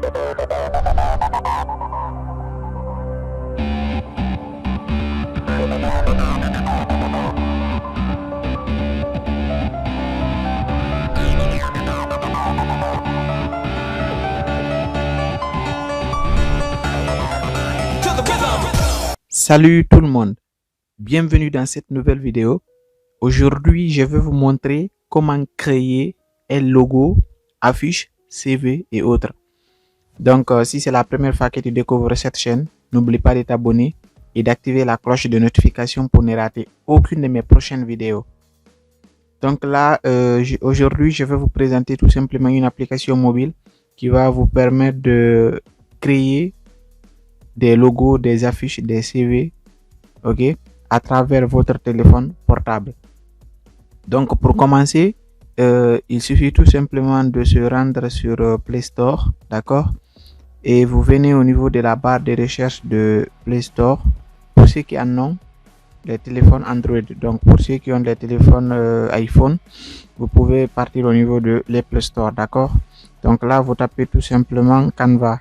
Salut tout le monde, bienvenue dans cette nouvelle vidéo. Aujourd'hui, je vais vous montrer comment créer un logo, affiche, CV et autres. Donc, si c'est la première fois que tu découvres cette chaîne, n'oublie pas de t'abonner et d'activer la cloche de notification pour ne rater aucune de mes prochaines vidéos. Donc là, aujourd'hui, je vais vous présenter tout simplement une application mobile qui va vous permettre de créer des logos, des affiches, des CV, ok, à travers votre téléphone portable. Donc pour commencer, il suffit tout simplement de se rendre sur Play Store, d'accord, et vous venez au niveau de la barre de recherche de Play Store pour ceux qui en ont les téléphones Android. Donc pour ceux qui ont des téléphones iPhone, vous pouvez partir au niveau de l'Apple Store, d'accord. Donc là, vous tapez tout simplement Canva,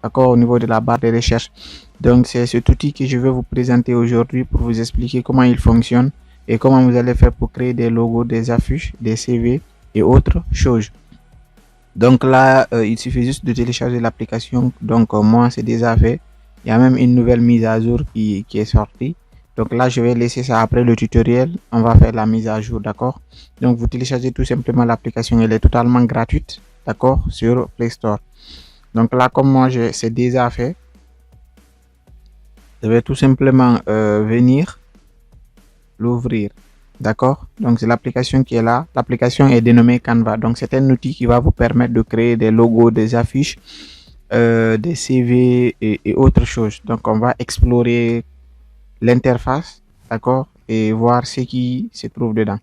d'accord, au niveau de la barre de recherche. Donc c'est cet outil que je vais vous présenter aujourd'hui pour vous expliquer comment il fonctionne et comment vous allez faire pour créer des logos, des affiches, des CV et autres choses. Donc là, il suffit juste de télécharger l'application. Donc moi, c'est déjà fait. Il y a même une nouvelle mise à jour qui est sortie. Donc là, je vais laisser ça après le tutoriel. On va faire la mise à jour, d'accord. Donc vous téléchargez tout simplement l'application. Elle est totalement gratuite, d'accord, sur Play Store. Donc là, comme moi, c'est déjà fait, je vais tout simplement venir l'ouvrir, d'accord. Donc c'est l'application qui est là. L'application est dénommée Canva. Donc c'est un outil qui va vous permettre de créer des logos, des affiches, des CV et autres choses. Donc on va explorer l'interface, d'accord, et voir ce qui se trouve dedans.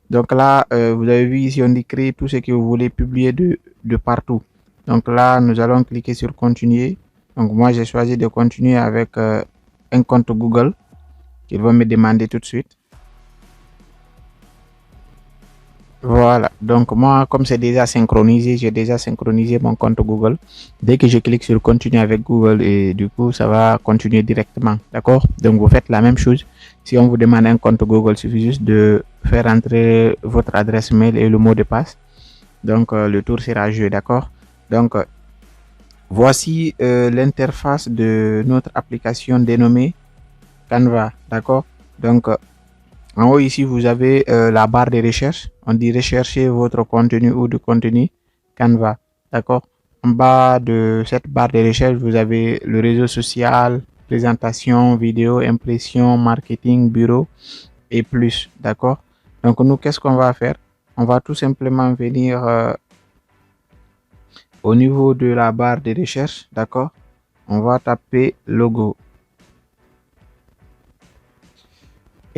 Donc là, vous avez vu ici, on dit créer tout ce que vous voulez publier de partout. Donc là, nous allons cliquer sur continuer. Donc moi, j'ai choisi de continuer avec un compte Google qu'il va me demander tout de suite. Voilà, donc moi, comme c'est déjà synchronisé, j'ai déjà synchronisé mon compte Google. Dès que je clique sur continuer avec Google, et du coup, ça va continuer directement, d'accord. Donc vous faites la même chose. Si on vous demande un compte Google, il suffit juste de faire entrer votre adresse mail et le mot de passe. Donc le tour sera joué, d'accord. Donc voici l'interface de notre application dénommée Canva, d'accord. Donc en haut ici, vous avez la barre de recherche. On dit rechercher votre contenu ou du contenu Canva, d'accord. En bas de cette barre de recherche, vous avez le réseau social, présentation, vidéo, impression, marketing, bureau et plus, d'accord. Donc nous, qu'est-ce qu'on va faire? On va tout simplement venir au niveau de la barre de recherche, d'accord. On va taper logo.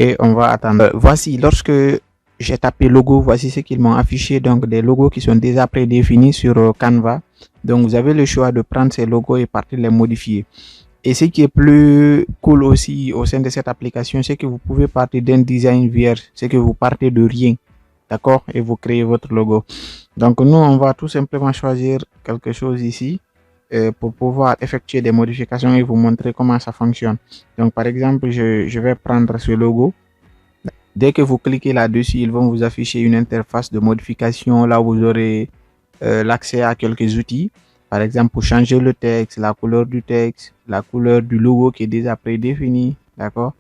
Et on va attendre. Voici, lorsque j'ai tapé logo, voici ce qu'ils m'ont affiché. Donc des logos qui sont déjà prédéfinis sur Canva. Donc vous avez le choix de prendre ces logos et partir les modifier. Et ce qui est plus cool aussi au sein de cette application, c'est que vous pouvez partir d'un design vierge. C'est que vous partez de rien, d'accord, et vous créez votre logo. Donc nous, on va tout simplement choisir quelque chose ici pour pouvoir effectuer des modifications et vous montrer comment ça fonctionne. Donc par exemple, je vais prendre ce logo. Dès que vous cliquez là-dessus, ils vont vous afficher une interface de modification. Là, vous aurez l'accès à quelques outils. Par exemple, pour changer le texte, la couleur du texte, la couleur du logo qui est déjà prédéfinie, d'accord.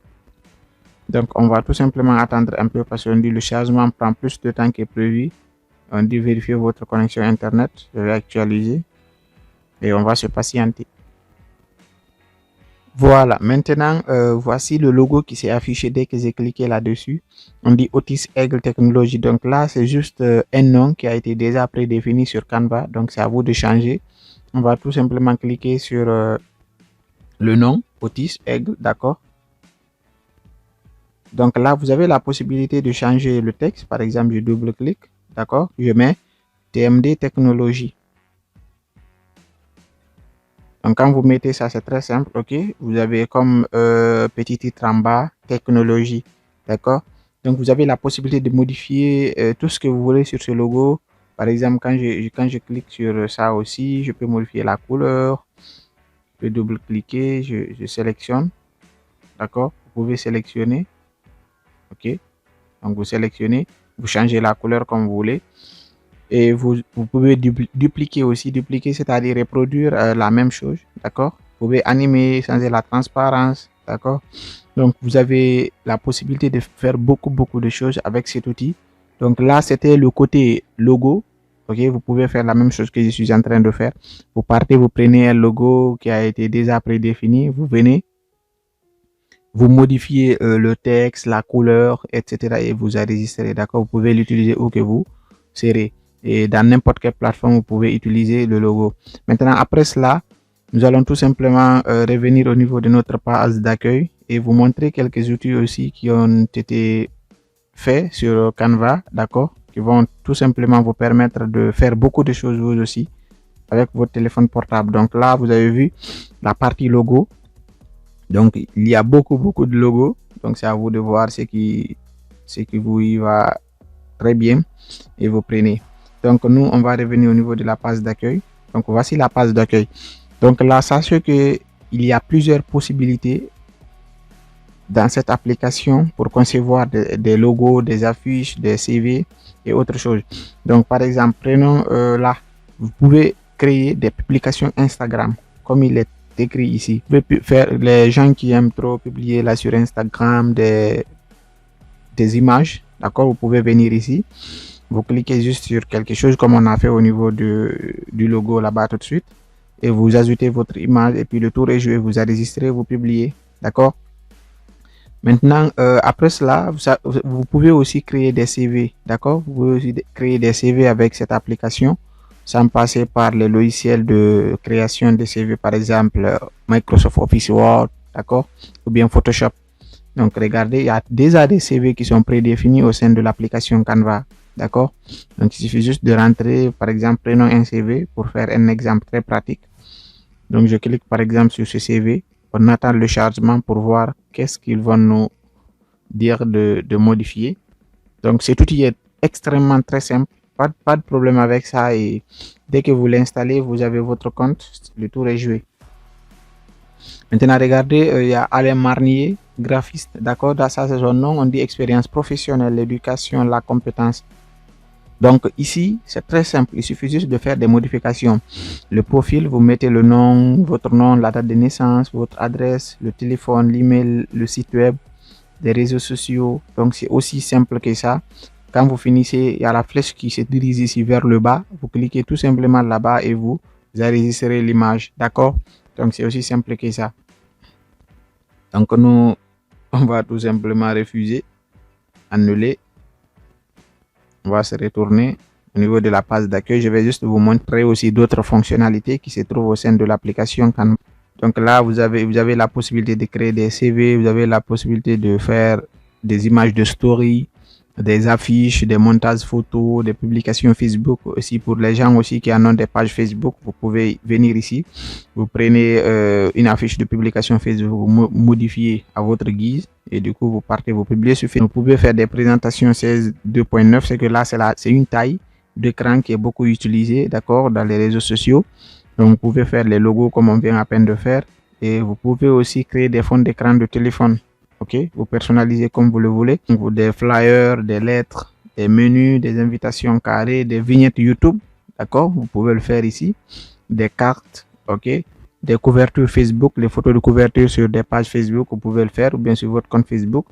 Donc on va tout simplement attendre un peu parce qu'on dit le chargement prend plus de temps que prévu. On dit vérifier votre connexion internet. Je vais actualiser et on va se patienter. Voilà, maintenant voici le logo qui s'est affiché dès que j'ai cliqué là-dessus. On dit Otis Aigle Technologie. Donc là, c'est juste un nom qui a été déjà prédéfini sur Canva. Donc c'est à vous de changer. On va tout simplement cliquer sur le nom Otis Aigle, d'accord. Donc là, vous avez la possibilité de changer le texte. Par exemple, je double-clique, d'accord. Je mets TMD Technologie. Donc quand vous mettez ça, c'est très simple, ok. Vous avez comme petit titre en bas, technologie, d'accord. Donc vous avez la possibilité de modifier tout ce que vous voulez sur ce logo. Par exemple, quand je clique sur ça aussi, je peux modifier la couleur. Je peux double-cliquer, je sélectionne. D'accord? Vous pouvez sélectionner. OK? Donc, vous sélectionnez, vous changez la couleur comme vous voulez. Et vous pouvez dupliquer aussi. Dupliquer, c'est-à-dire reproduire la même chose. D'accord? Vous pouvez animer, changer la transparence. D'accord? Donc, vous avez la possibilité de faire beaucoup de choses avec cet outil. Donc là, c'était le côté logo. OK? Vous pouvez faire la même chose que je suis en train de faire. Vous partez, vous prenez un logo qui a été déjà prédéfini. Vous venez, vous modifiez le texte, la couleur, etc. et vous enregistrez. D'accord? Vous pouvez l'utiliser où que vous serez. Et dans n'importe quelle plateforme, vous pouvez utiliser le logo. Maintenant, après cela, nous allons tout simplement revenir au niveau de notre page d'accueil et vous montrer quelques outils aussi qui ont été faits sur Canva, d'accord, qui vont tout simplement vous permettre de faire beaucoup de choses vous aussi avec votre téléphone portable. Donc là, vous avez vu la partie logo. Donc, il y a beaucoup de logos. Donc, c'est à vous de voir ce qui vous y va très bien et vous prenez. Donc, nous, on va revenir au niveau de la page d'accueil. Donc, voici la page d'accueil. Donc là, sachez que il y a plusieurs possibilités dans cette application pour concevoir des logos, des affiches, des CV et autres choses. Donc, par exemple, prenons là, vous pouvez créer des publications Instagram comme il est écrit ici. Vous pouvez faire les gens qui aiment trop publier là sur Instagram des images, d'accord? Vous pouvez venir ici. Vous cliquez juste sur quelque chose comme on a fait au niveau du logo là-bas tout de suite. Et vous ajoutez votre image et puis le tour est joué, vous enregistrez, vous publiez, d'accord? Maintenant, après cela, vous pouvez aussi créer des CV, d'accord? Vous pouvez aussi créer des CV avec cette application sans passer par les logiciels de création de CV, par exemple Microsoft Office Word, d'accord? Ou bien Photoshop. Donc, regardez, il y a déjà des CV qui sont prédéfinis au sein de l'application Canva, d'accord? Donc, il suffit juste de rentrer, par exemple, prenons un CV pour faire un exemple très pratique. Donc, je clique par exemple sur ce CV. On attend le chargement pour voir qu'est-ce qu'ils vont nous dire de modifier. Donc, cet outil est extrêmement très simple. Pas de problème avec ça. Et dès que vous l'installez, vous avez votre compte. Le tour est joué. Maintenant, regardez, il y a Alain Marnier, graphiste. D'accord, dans ça, c'est son nom. On dit expérience professionnelle, l'éducation, la compétence. Donc ici, c'est très simple. Il suffit juste de faire des modifications. Le profil, vous mettez le nom, votre nom, la date de naissance, votre adresse, le téléphone, l'email, le site web, les réseaux sociaux. Donc c'est aussi simple que ça. Quand vous finissez, il y a la flèche qui se dirige ici vers le bas. Vous cliquez tout simplement là-bas et vous enregistrez l'image. D'accord? Donc c'est aussi simple que ça. Donc nous, on va tout simplement refuser, annuler. On va se retourner au niveau de la page d'accueil. Je vais juste vous montrer aussi d'autres fonctionnalités qui se trouvent au sein de l'application Canva. Donc là, vous avez la possibilité de créer des CV, vous avez la possibilité de faire des images de story, des affiches, des montages photos, des publications Facebook aussi pour les gens aussi qui en ont des pages Facebook. Vous pouvez venir ici, vous prenez une affiche de publication Facebook, vous modifiez à votre guise et du coup vous partez, vous publiez sur Facebook. Vous pouvez faire des présentations 16:2.9, c'est que là c'est une taille d'écran qui est beaucoup utilisée, d'accord, dans les réseaux sociaux. Donc vous pouvez faire les logos comme on vient à peine de faire et vous pouvez aussi créer des fonds d'écran de téléphone. Ok, vous personnalisez comme vous le voulez. Donc, des flyers, des lettres, des menus, des invitations carrées, des vignettes YouTube. D'accord, vous pouvez le faire ici. Des cartes, ok, des couvertures Facebook, les photos de couverture sur des pages Facebook, vous pouvez le faire ou bien sur votre compte Facebook.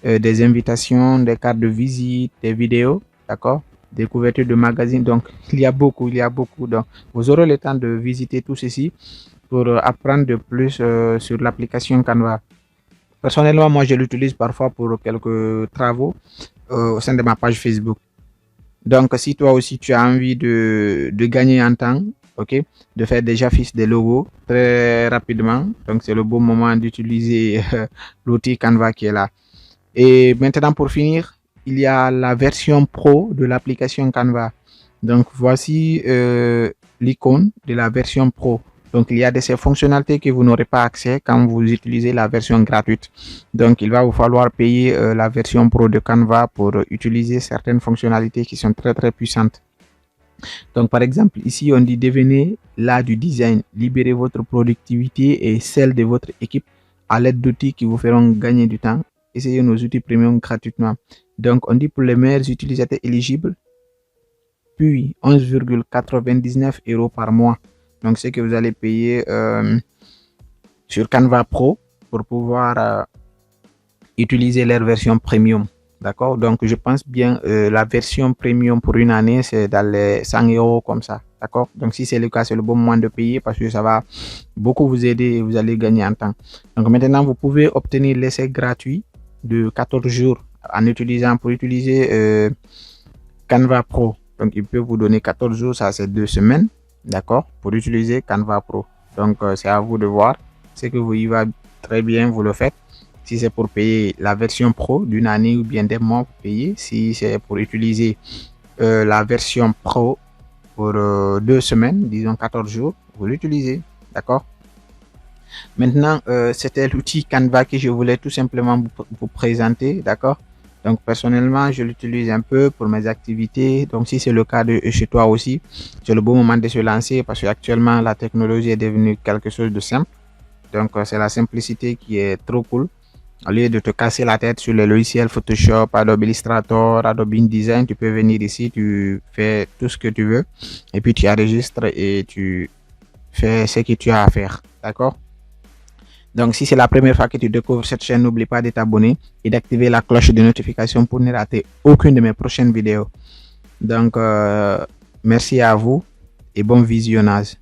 Des invitations, des cartes de visite, des vidéos, d'accord, des couvertures de magazines. Donc, il y a beaucoup. Donc, vous aurez le temps de visiter tout ceci pour apprendre de plus sur l'application Canva. Personnellement, moi, je l'utilise parfois pour quelques travaux au sein de ma page Facebook. Donc, si toi aussi, tu as envie de gagner en temps, ok, de faire des affiches, des logos très rapidement, donc c'est le bon moment d'utiliser l'outil Canva qui est là. Et maintenant, pour finir, il y a la version pro de l'application Canva. Donc, voici l'icône de la version pro. Donc, il y a de ces fonctionnalités que vous n'aurez pas accès quand vous utilisez la version gratuite. Donc, il va vous falloir payer la version pro de Canva pour utiliser certaines fonctionnalités qui sont très puissantes. Donc, par exemple, ici, on dit devenez l'art du design, libérez votre productivité et celle de votre équipe à l'aide d'outils qui vous feront gagner du temps. Essayez nos outils premium gratuitement. Donc, on dit pour les meilleurs utilisateurs éligibles, puis 11,99 € par mois. Donc, c'est que vous allez payer sur Canva Pro pour pouvoir utiliser leur version premium. D'accord? Donc, je pense bien la version premium pour une année, c'est dans les 100 € comme ça. D'accord? Donc, si c'est le cas, c'est le bon moment de payer parce que ça va beaucoup vous aider et vous allez gagner en temps. Donc, maintenant, vous pouvez obtenir l'essai gratuit de 14 jours pour utiliser Canva Pro. Donc, il peut vous donner 14 jours, ça c'est 2 semaines. D'accord? Pour utiliser Canva Pro. Donc, c'est à vous de voir. C'est que vous y va très bien, vous le faites. Si c'est pour payer la version pro d'une année ou bien des mois, vous payez. Si c'est pour utiliser la version pro pour 2 semaines, disons 14 jours, vous l'utilisez. D'accord? Maintenant, c'était l'outil Canva que je voulais tout simplement vous présenter. D'accord? Donc, personnellement, je l'utilise un peu pour mes activités. Donc, si c'est le cas de chez toi aussi, c'est le bon moment de se lancer parce qu'actuellement, la technologie est devenue quelque chose de simple. Donc, c'est la simplicité qui est trop cool. Au lieu de te casser la tête sur les logiciels Photoshop, Adobe Illustrator, Adobe InDesign, tu peux venir ici, tu fais tout ce que tu veux et puis tu enregistres et tu fais ce que tu as à faire. D'accord? Donc, si c'est la première fois que tu découvres cette chaîne, n'oublie pas de t'abonner et d'activer la cloche de notification pour ne rater aucune de mes prochaines vidéos. Donc, merci à vous et bon visionnage.